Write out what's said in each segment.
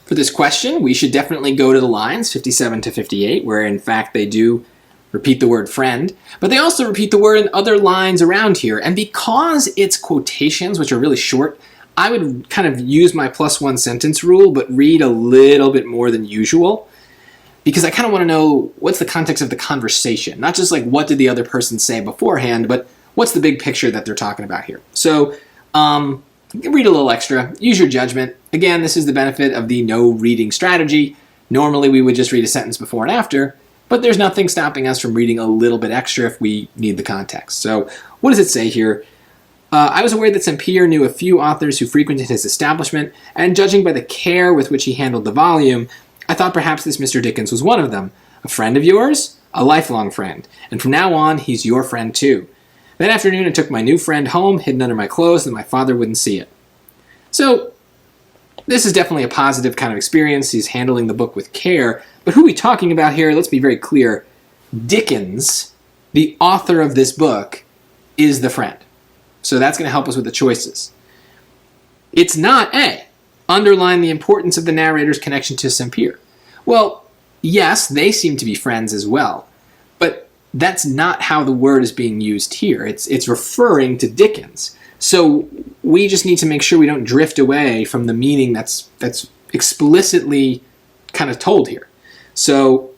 For this question, we should definitely go to the lines 57 to 58, where in fact they do repeat the word friend, but they also repeat the word in other lines around here. And because it's quotations, which are really short, I would kind of use my +1 sentence rule, but read a little bit more than usual, because I kind of want to know what's the context of the conversation. Not just like what did the other person say beforehand, but what's the big picture that they're talking about here. So read a little extra, use your judgment. Again, this is the benefit of the no reading strategy. Normally we would just read a sentence before and after, but there's nothing stopping us from reading a little bit extra if we need the context. So what does it say here? I was aware that St. Pierre knew a few authors who frequented his establishment, and judging by the care with which he handled the volume, I thought perhaps this Mr. Dickens was one of them. A friend of yours? A lifelong friend. And from now on, he's your friend too. That afternoon, I took my new friend home, hidden under my clothes, so that my father wouldn't see it. So this is definitely a positive kind of experience. He's handling the book with care. But who are we talking about here? Let's be very clear. Dickens, the author of this book, is the friend. So that's going to help us with the choices. It's not A. Underline the importance of the narrator's connection to St. Pierre. Well, yes, they seem to be friends as well. But that's not how the word is being used here. It's referring to Dickens. So we just need to make sure we don't drift away from the meaning that's explicitly kind of told here. So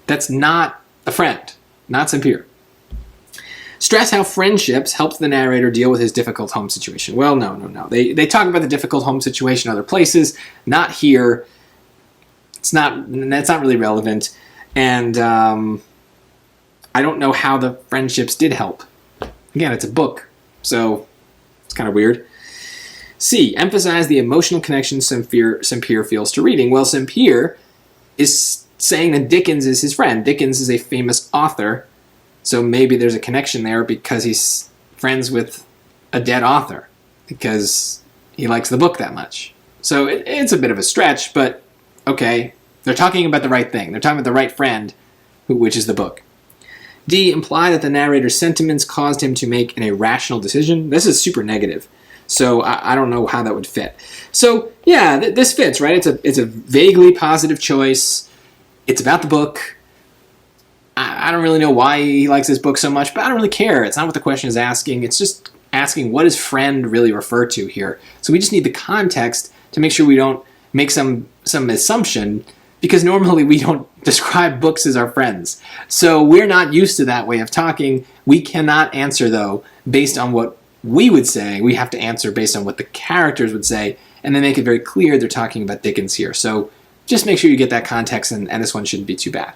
that's not a friend, not St. Pierre. Stress how friendships helped the narrator deal with his difficult home situation. Well, no. They talk about the difficult home situation other places, not here. That's not really relevant. And I don't know how the friendships did help. Again, it's a book, so it's kind of weird. C, emphasize the emotional connection St. Pierre feels to reading. Well, St. Pierre is saying that Dickens is his friend. Dickens is a famous author, so maybe there's a connection there because he's friends with a dead author because he likes the book that much. So it's a bit of a stretch, but okay. They're talking about the right thing. They're talking about the right friend, which is the book. D, imply that the narrator's sentiments caused him to make an irrational decision. This is super negative, so I don't know how that would fit. So yeah, this fits, right? It's a vaguely positive choice. It's about the book. I don't really know why he likes this book so much, but I don't really care. It's not what the question is asking. It's just asking what does friend really refer to here. So we just need the context to make sure we don't make some assumption, because normally we don't describe books as our friends. So we're not used to that way of talking. We cannot answer, though, based on what we would say. We have to answer based on what the characters would say, and then make it very clear they're talking about Dickens here. So just make sure you get that context, and this one shouldn't be too bad.